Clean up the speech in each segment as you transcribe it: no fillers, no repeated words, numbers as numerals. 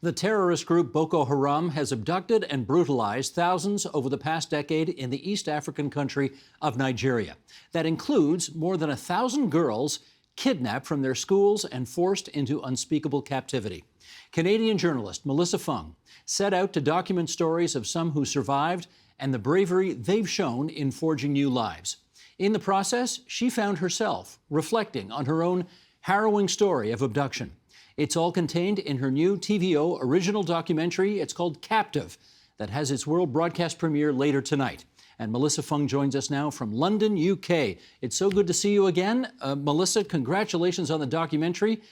The terrorist group Boko Haram has abducted and brutalized thousands over the past decade in the East African country of Nigeria. That includes more than 1,000 girls kidnapped from their schools and forced into unspeakable captivity. Canadian journalist Mellissa Fung set out to document stories of some who survived and the bravery they've shown in forging new lives. In the process, she found herself reflecting on her own harrowing story of abduction. It's all contained in her new TVO original documentary. It's called Captive, that has its world broadcast premiere later tonight. And Mellissa Fung joins us now from London, UK. It's so good to see you again. Mellissa, congratulations on the documentary.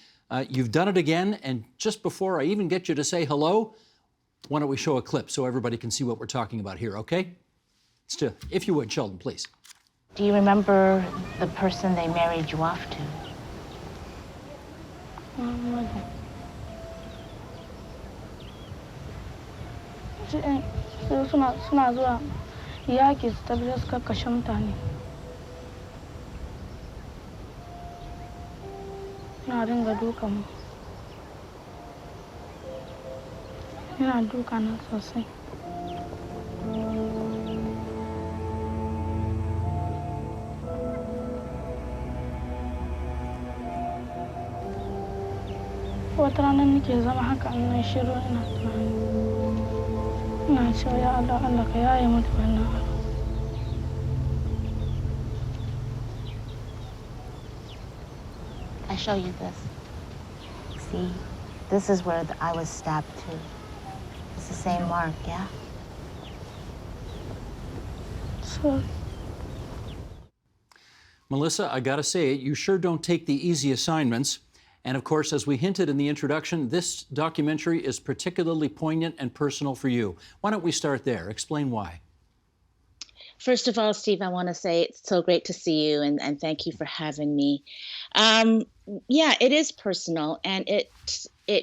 You've done it again. And just before I even get you to say hello, why don't we show a clip so everybody can see what we're talking about here, okay? If you would, Sheldon, please. Do you remember the person they married you off to? suna zuwa yaƙi su tabbata suka kashe mutane. Suna dinga dukan mu. Yana duka na sosai. Wata rana nake zama haka ina shiru ina tunani. Ina cewa ya Allah, Allah ka yaye mu da wannan abu. I show you this. See, this is where I was stabbed too. It's the same mark, yeah? So, Mellissa, I gotta say, you sure don't take the easy assignments. And of course, as we hinted in the introduction, this documentary is particularly poignant and personal for you. Why don't we start there? Explain why. First of all, Steve, I want to say it's so great to see you, and thank you for having me. Yeah, it is personal, and it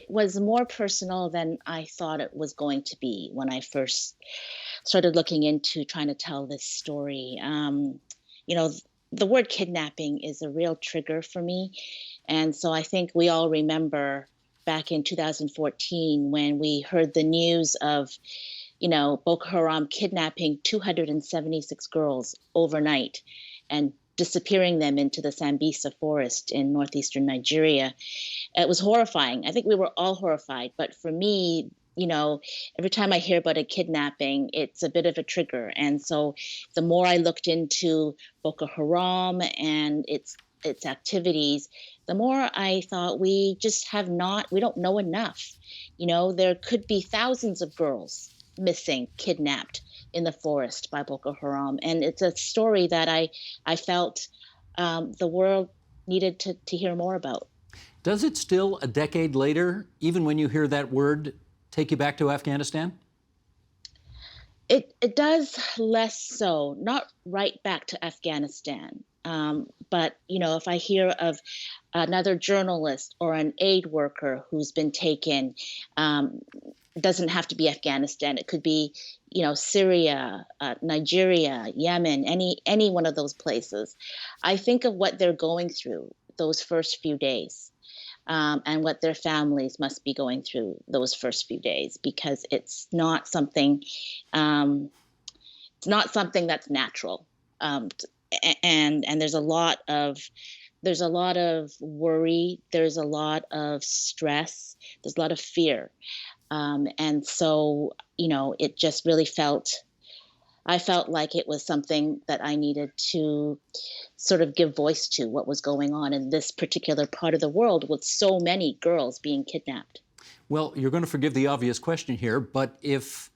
was more personal than I thought it was going to be when I first started looking into trying to tell this story. You know, the word kidnapping is a real trigger for me. And so I think we all remember back in 2014 when we heard the news of, Boko Haram kidnapping 276 girls overnight and disappearing them into the Sambisa forest in northeastern Nigeria. It was horrifying. I think we were all horrified. But for me, every time I hear about a kidnapping, it's a bit of a trigger. And so the more I looked into Boko Haram and its activities, the more I thought we don't know enough. There could be thousands of girls missing, kidnapped in the forest by Boko Haram. And it's a story that I felt the world needed to hear more about. Does it still, a decade later, even when you hear that word, take you back to Afghanistan? It does less so, not right back to Afghanistan. But, if I hear of another journalist or an aid worker who's been taken, it doesn't have to be Afghanistan. It could be, Syria, Nigeria, Yemen, any one of those places. I think of what they're going through those first few days. And what their families must be going through those first few days, because it's not something that's natural. And there's a lot of worry, there's a lot of stress, there's a lot of fear. And so, it just really I felt like it was something that I needed to sort of give voice to what was going on in this particular part of the world with so many girls being kidnapped. Well, you're going to forgive the obvious question here, but if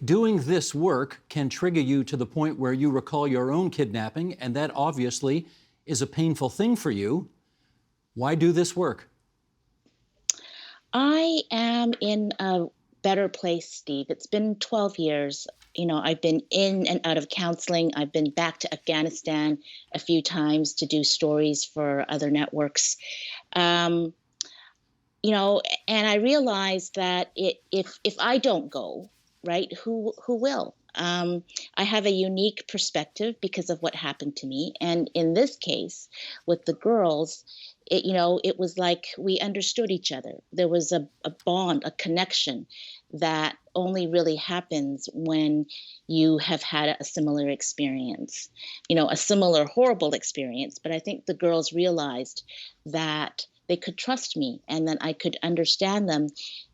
doing this work can trigger you to the point where you recall your own kidnapping, and that obviously is a painful thing for you, why do this work? I am in a better place, Steve. It's been 12 years. I've been in and out of counseling. I've been back to Afghanistan a few times to do stories for other networks. And I realized that if I don't go, right, who will? I have a unique perspective because of what happened to me. And in this case, with the girls, it was like we understood each other. There was a bond, a connection that only really happens when you have had a similar experience, a similar horrible experience. But I think the girls realized that they could trust me and that I could understand them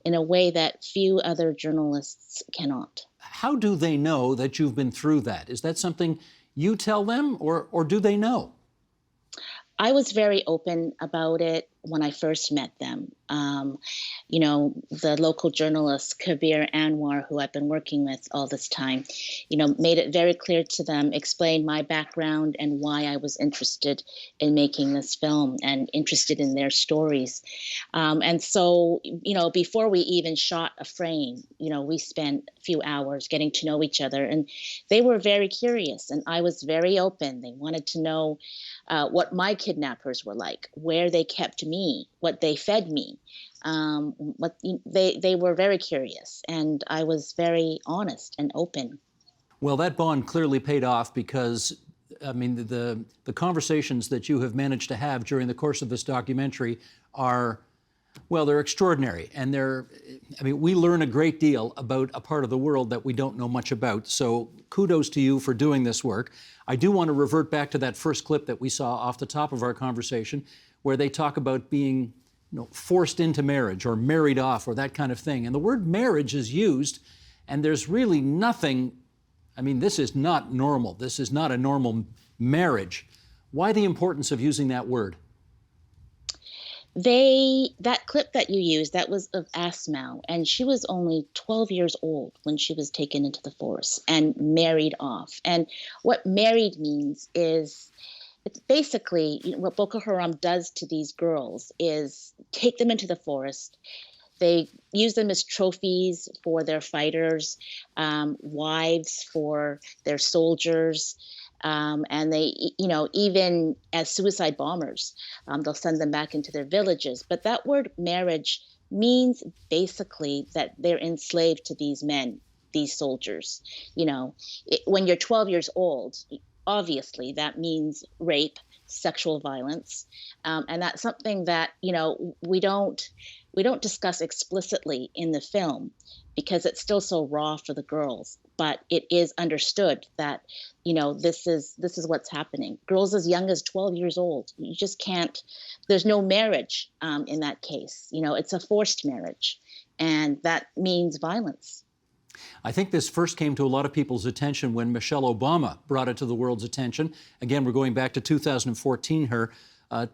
in a way that few other journalists cannot. How do they know that you've been through that? Is that something you tell them, or do they know? I was very open about it when I first met them. The local journalist, Kabir Anwar, who I've been working with all this time, made it very clear to them, explained my background and why I was interested in making this film and interested in their stories. And so, before we even shot a frame, we spent a few hours getting to know each other. And they were very curious, and I was very open. They wanted to know what my kidnappers were like, where they kept me, what they fed me. They were very curious, and I was very honest and open. Well, that bond clearly paid off because, I mean, the conversations that you have managed to have during the course of this documentary are, well, they're extraordinary. And we learn a great deal about a part of the world that we don't know much about. So kudos to you for doing this work. I do want to revert back to that first clip that we saw off the top of our conversation, where they talk about being forced into marriage or married off or that kind of thing. And the word marriage is used, and there's really nothing, this is not normal. This is not a normal marriage. Why the importance of using that word? That clip that you used, that was of Asmau, and she was only 12 years old when she was taken into the forest and married off. And what married means is, it's basically what Boko Haram does to these girls is take them into the forest. They use them as trophies for their fighters, wives for their soldiers. And they, even as suicide bombers, they'll send them back into their villages. But that word marriage means basically that they're enslaved to these men, these soldiers. When you're 12 years old, obviously that means rape, sexual violence. And that's something that, we don't discuss explicitly in the film because it's still so raw for the girls. But it is understood that, this is what's happening. Girls as young as 12 years old, you just can't, there's no marriage in that case. It's a forced marriage, and that means violence. I think this first came to a lot of people's attention when Michelle Obama brought it to the world's attention. Again, we're going back to 2014 here.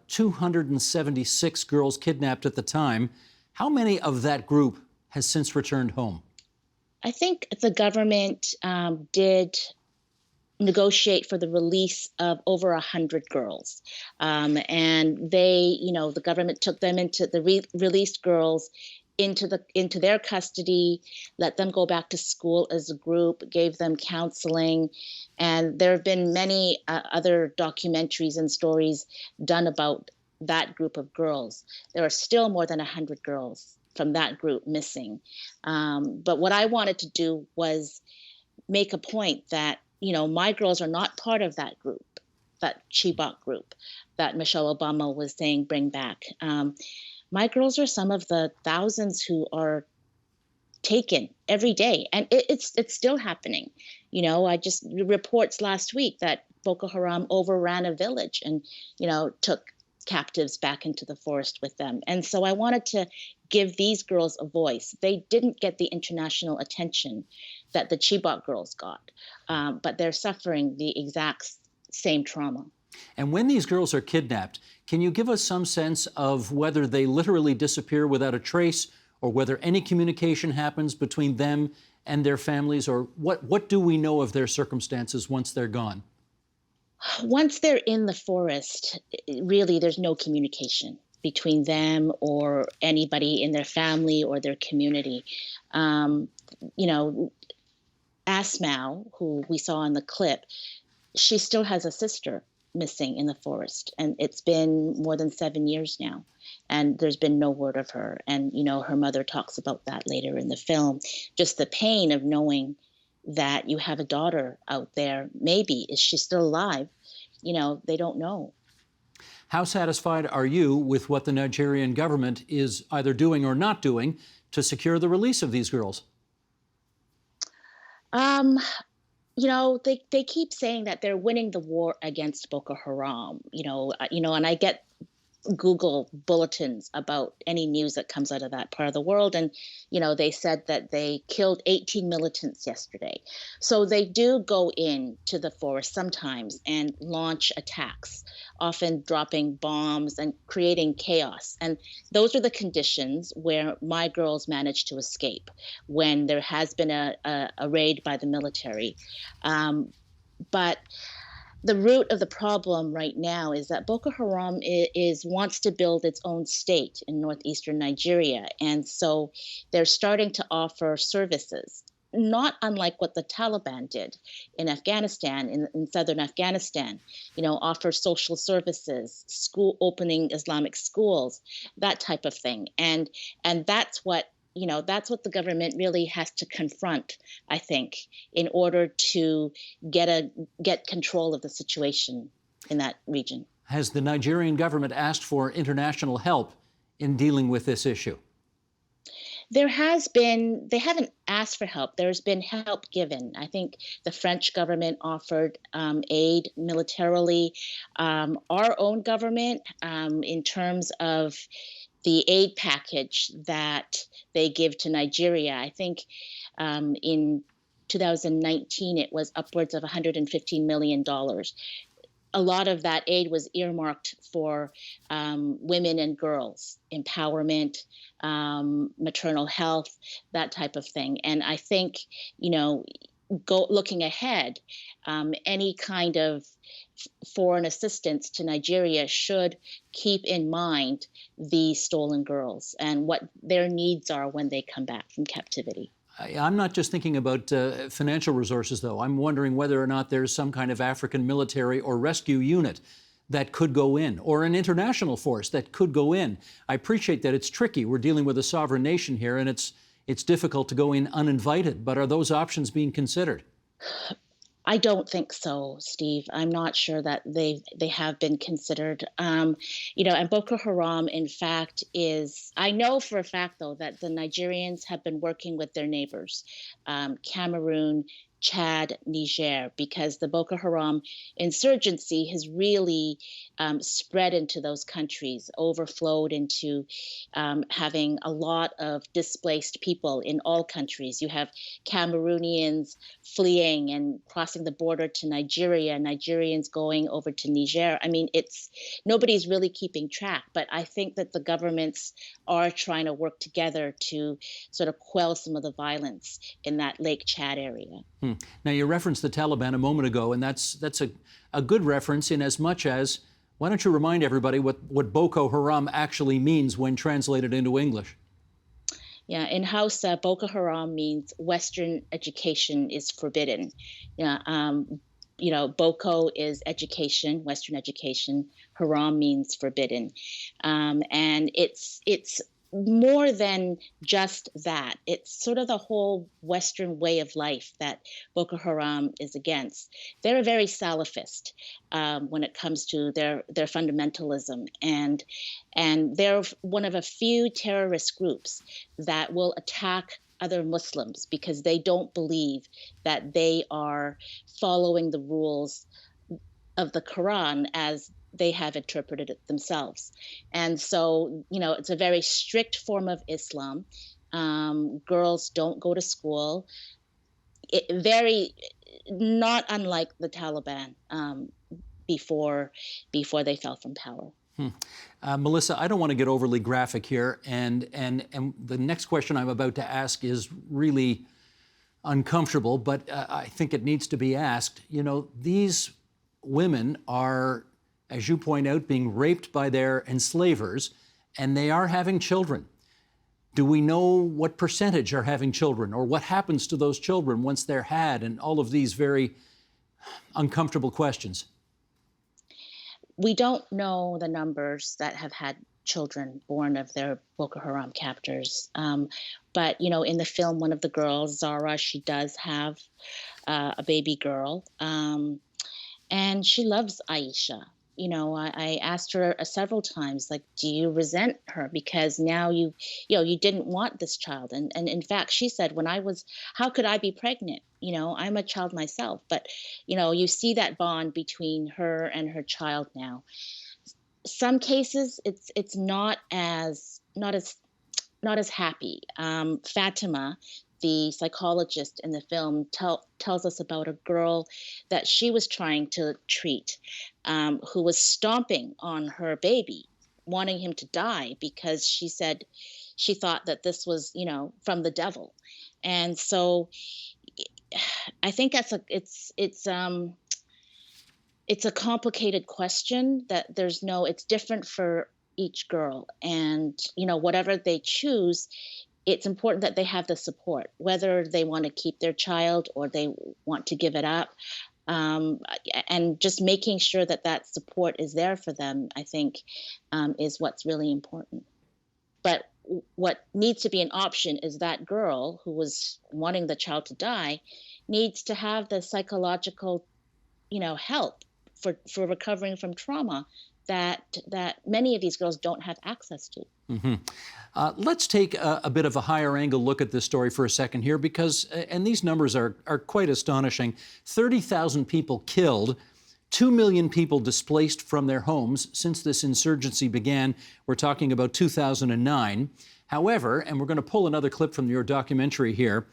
276 girls kidnapped at the time. How many of that group has since returned home? I think the government did negotiate for the release of over 100 girls. And they, the government took them into the released girls into their custody, let them go back to school as a group, gave them counseling. And there have been many other documentaries and stories done about that group of girls. There are still more than 100 girls from that group missing. But what I wanted to do was make a point that, my girls are not part of that group, that Chibok group that Michelle Obama was saying bring back. My girls are some of the thousands who are taken every day, and it's still happening. I just reports last week that Boko Haram overran a village and took captives back into the forest with them. And so I wanted to give these girls a voice. They didn't get the international attention that the Chibok girls got, but they're suffering the exact same trauma. And when these girls are kidnapped, can you give us some sense of whether they literally disappear without a trace, or whether any communication happens between them and their families, or what do we know of their circumstances once they're gone? Once they're in the forest, really there's no communication between them or anybody in their family or their community. Asmau, who we saw in the clip, she still has a sister missing in the forest, and it's been more than 7 years now, and there's been no word of her. And her mother talks about that later in the film, just the pain of knowing that you have a daughter out there. Maybe is she still alive? They don't know. How satisfied are you with what the Nigerian government is either doing or not doing to secure the release of these girls? Um, they keep saying that they're winning the war against Boko Haram. And I get Google bulletins about any news that comes out of that part of the world. And, they said that they killed 18 militants yesterday. So they do go into the forest sometimes and launch attacks, often dropping bombs and creating chaos. And those are the conditions where my girls managed to escape when there has been a raid by the military. But the root of the problem right now is that Boko Haram wants to build its own state in northeastern Nigeria, and so they're starting to offer services, not unlike what the Taliban did in Afghanistan, in southern Afghanistan. Offer social services, school opening Islamic schools, that type of thing, and that's what the government really has to confront, I think, in order to get control of the situation in that region. Has the Nigerian government asked for international help in dealing with this issue? They haven't asked for help. There's been help given. I think the French government offered aid militarily. Our own government, in terms of the aid package that they give to Nigeria, I think in 2019 it was upwards of $115 million. A lot of that aid was earmarked for women and girls, empowerment, maternal health, that type of thing. And I think, looking ahead, any kind of foreign assistance to Nigeria should keep in mind the stolen girls and what their needs are when they come back from captivity. I'm not just thinking about financial resources, though. I'm wondering whether or not there's some kind of African military or rescue unit that could go in, or an international force that could go in. I appreciate that it's tricky. We're dealing with a sovereign nation here, and it's difficult to go in uninvited. But are those options being considered? I don't think so, Steve. I'm not sure that they have been considered. And Boko Haram, in fact, I know for a fact, though, that the Nigerians have been working with their neighbors, Cameroon, Chad, Niger, because the Boko Haram insurgency has really spread into those countries, overflowed into having a lot of displaced people in all countries. You have Cameroonians fleeing and crossing the border to Nigeria, Nigerians going over to Niger. I mean, nobody's really keeping track, but I think that the governments are trying to work together to sort of quell some of the violence in that Lake Chad area. Now, you referenced the Taliban a moment ago, and that's a good reference in as much as, why don't you remind everybody what Boko Haram actually means when translated into English? Yeah, in Hausa, Boko Haram means Western education is forbidden. Boko is education, Western education. Haram means forbidden, and it's more than just that. It's sort of the whole Western way of life that Boko Haram is against. They're very Salafist when it comes to their fundamentalism, and they're one of a few terrorist groups that will attack other Muslims because they don't believe that they are following the rules of the Quran as they have interpreted it themselves. And so, it's a very strict form of Islam. Girls don't go to school. Not unlike the Taliban before they fell from power. Mellissa, I don't want to get overly graphic here, and the next question I'm about to ask is really uncomfortable, but I think it needs to be asked. These women are, as you point out, being raped by their enslavers, and they are having children. Do we know what percentage are having children, or what happens to those children once they're had, and all of these very uncomfortable questions? We don't know the numbers that have had children born of their Boko Haram captors. But, in the film, one of the girls, Zara, she does have a baby girl. And she loves Aisha. I asked her several times, like, do you resent her because now you didn't want this child? And in fact, she said, how could I be pregnant? I'm a child myself, but you see that bond between her and her child now. Some cases, it's not as happy. Fatima, the psychologist in the film, tells us about a girl that she was trying to treat, who was stomping on her baby, wanting him to die because she said she thought that this was, from the devil. And so I think it's a complicated question that it's different for each girl, and whatever they choose, it's important that they have the support, whether they want to keep their child or they want to give it up. um, and just making sure that support is there for them, I think, is what's really important. But what needs to be an option is that girl who was wanting the child to die needs to have the psychological, help for recovering from trauma that many of these girls don't have access to. Mm-hmm. Let's take a bit of a higher angle look at this story for a second here, because, and these numbers are quite astonishing, 30,000 people killed, 2 million people displaced from their homes since this insurgency began. We're talking about 2009. However, and we're going to pull another clip from your documentary here,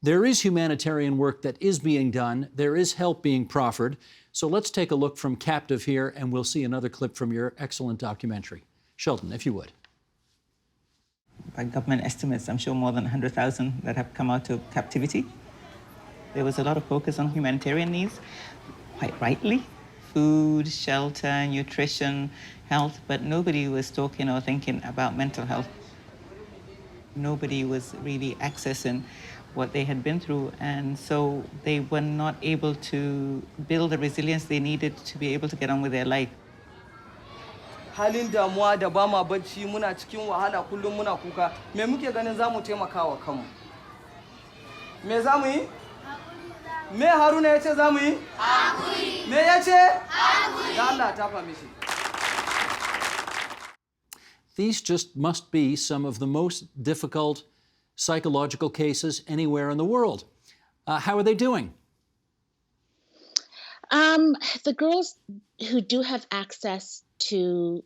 there is humanitarian work that is being done. There is help being proffered. So let's take a look from Captive here, and we'll see another clip from your excellent documentary. Sheldon, if you would. By government estimates, I'm sure more than 100,000 that have come out of captivity. There was a lot of focus on humanitarian needs, quite rightly. Food, shelter, nutrition, health, but nobody was talking or thinking about mental health. Nobody was really accessing what they had been through, and so they were not able to build the resilience they needed to be able to get on with their life. Halin damuwa da ba ma bacci, muna cikin wahala, kullum muna kuka. Me muke ganin zamu taimaka wa kanmu? Me zamu yi? Me Haruna yace zamu yi? Hakuri. Me yace? Hakuri. Da Allah ta fa mishi. These just must be some of the most difficult psychological cases anywhere in the world. How are they doing? The girls who do have access to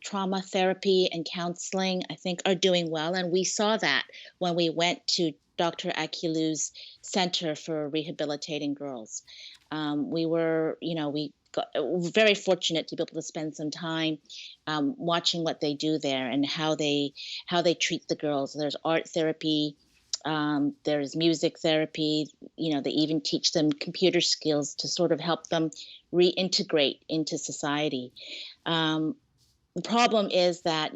trauma therapy and counseling, I think, are doing well. And we saw that when we went to Dr. Akilu's Center for Rehabilitating Girls. We were very fortunate to be able to spend some time watching what they do there and how they treat the girls. There's art therapy, there's music therapy. They even teach them computer skills to sort of help them reintegrate into society. The problem is that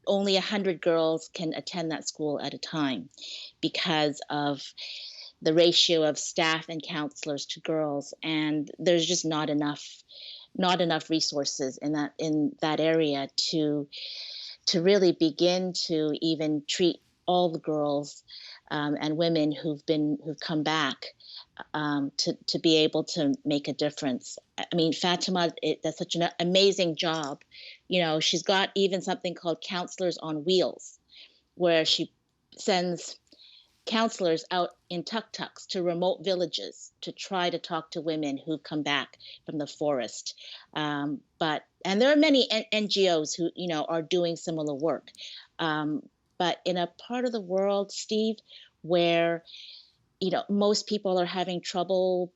only 100 girls can attend that school at a time because of the ratio of staff and counselors to girls, and there's just not enough resources in that area to really begin to even treat all the girls and women who've come back to be able to make a difference. I mean, Fatima does such an amazing job. She's got even something called Counselors on Wheels, where she sends counselors out in tuk-tuks to remote villages to try to talk to women who've come back from the forest. And there are many NGOs who, are doing similar work. But in a part of the world, Steve, where, most people are having trouble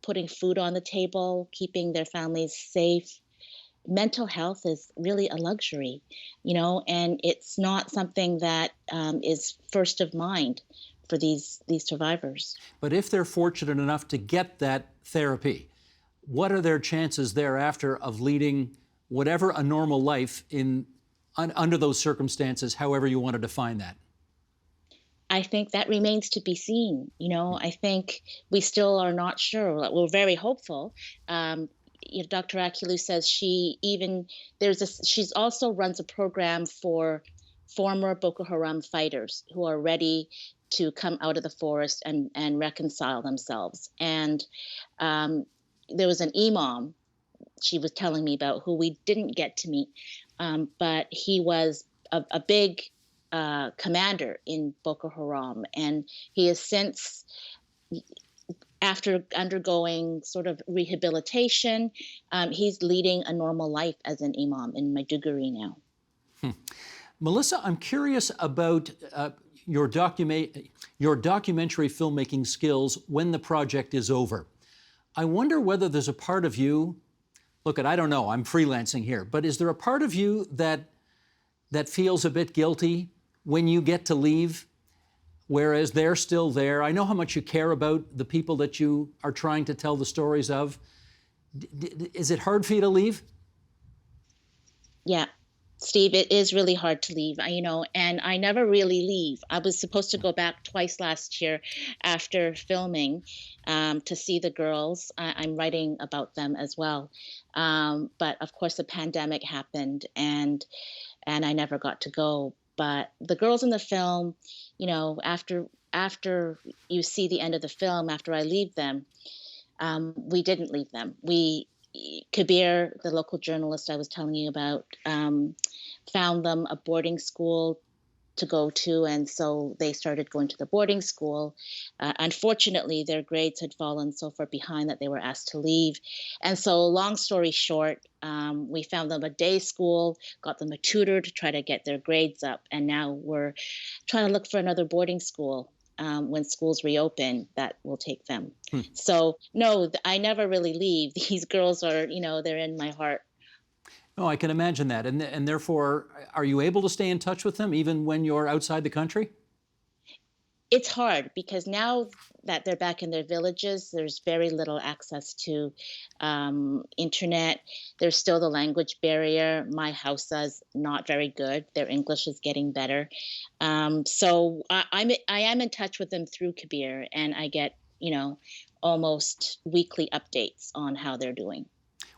putting food on the table, keeping their families safe, mental health is really a luxury, and it's not something that is first of mind for these survivors. But if they're fortunate enough to get that therapy, what are their chances thereafter of leading whatever a normal life under those circumstances, however you want to define that? I think that remains to be seen. I think we still are not sure. We're very hopeful. Dr. Akilu says she also runs a program for former Boko Haram fighters who are ready to come out of the forest and reconcile themselves. And there was an imam she was telling me about, who we didn't get to meet. But he was a big commander in Boko Haram, and he has since, after undergoing sort of rehabilitation, he's leading a normal life as an imam in Maiduguri now. Mellissa, I'm curious about your documentary filmmaking skills when the project is over. I wonder whether there's a part of you, look, I don't know, I'm freelancing here, but is there a part of you that feels a bit guilty when you get to leave, whereas they're still there? I know how much you care about the people that you are trying to tell the stories of. Is it hard for you to leave? Yeah, Steve, it is really hard to leave, and I never really leave. I was supposed to go back twice last year after filming to see the girls. I'm writing about them as well. But of course, the pandemic happened, and I never got to go. But the girls in the film, after you see the end of the film, after I leave them, we didn't leave them. Kabir, the local journalist I was telling you about, found them a boarding school to go to, and so they started going to the boarding school. Unfortunately, their grades had fallen so far behind that they were asked to leave. And so, long story short, we found them a day school, got them a tutor to try to get their grades up, and now we're trying to look for another boarding school. When schools reopen, that will take them. So, no, I never really leave. These girls are, they're in my heart. No, I can imagine that. And therefore, are you able to stay in touch with them even when you're outside the country? It's hard because now that they're back in their villages, there's very little access to internet. There's still the language barrier. My Hausa is not very good. Their English is getting better. So I am in touch with them through Kabir, and I get, almost weekly updates on how they're doing.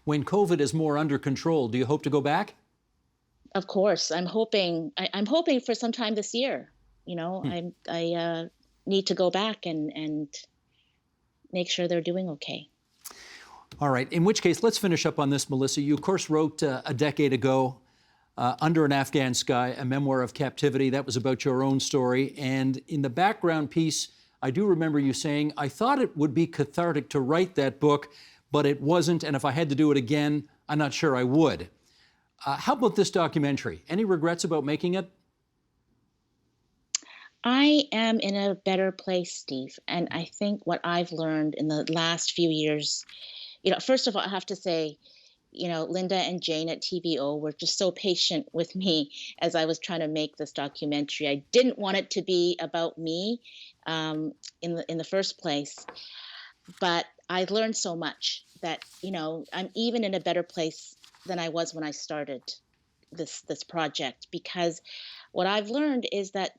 When COVID is more under control, do you hope to go back? Of course, I'm hoping for sometime this year. I need to go back and make sure they're doing okay. All right. In which case, let's finish up on this, Mellissa. You, of course, wrote a decade ago, Under an Afghan Sky, a memoir of captivity. That was about your own story. And in the background piece, I do remember you saying, I thought it would be cathartic to write that book, but it wasn't. And if I had to do it again, I'm not sure I would. How about this documentary? Any regrets about making it? I am in a better place, Steve. And I think what I've learned in the last few years, first of all, I have to say, Linda and Jane at TVO were just so patient with me as I was trying to make this documentary. I didn't want it to be about me in the first place, but I learned so much that, I'm even in a better place than I was when I started this project, because what I've learned is that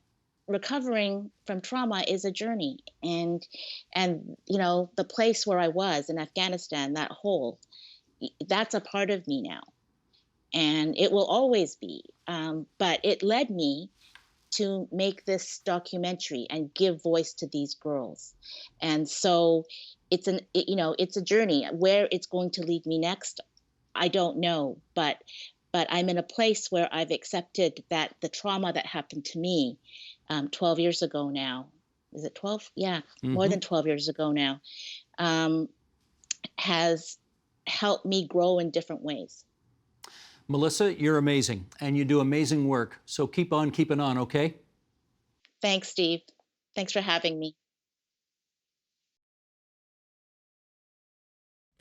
recovering from trauma is a journey, and the place where I was in Afghanistan, that hole, that's a part of me now, and it will always be. But it led me to make this documentary and give voice to these girls, and so it's a journey. Where it's going to lead me next, I don't know, but I'm in a place where I've accepted that the trauma that happened to me 12 years ago now, is it 12? Yeah, more than 12 years ago now, has helped me grow in different ways. Mellissa, you're amazing, and you do amazing work. So keep on keeping on, okay? Thanks, Steve. Thanks for having me.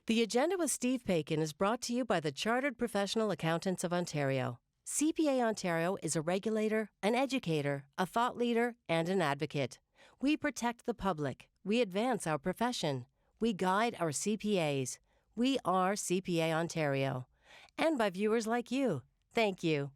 The Agenda with Steve Paikin is brought to you by the Chartered Professional Accountants of Ontario. CPA Ontario is a regulator, an educator, a thought leader, and an advocate. We protect the public. We advance our profession. We guide our CPAs. We are CPA Ontario. And by viewers like you. Thank you.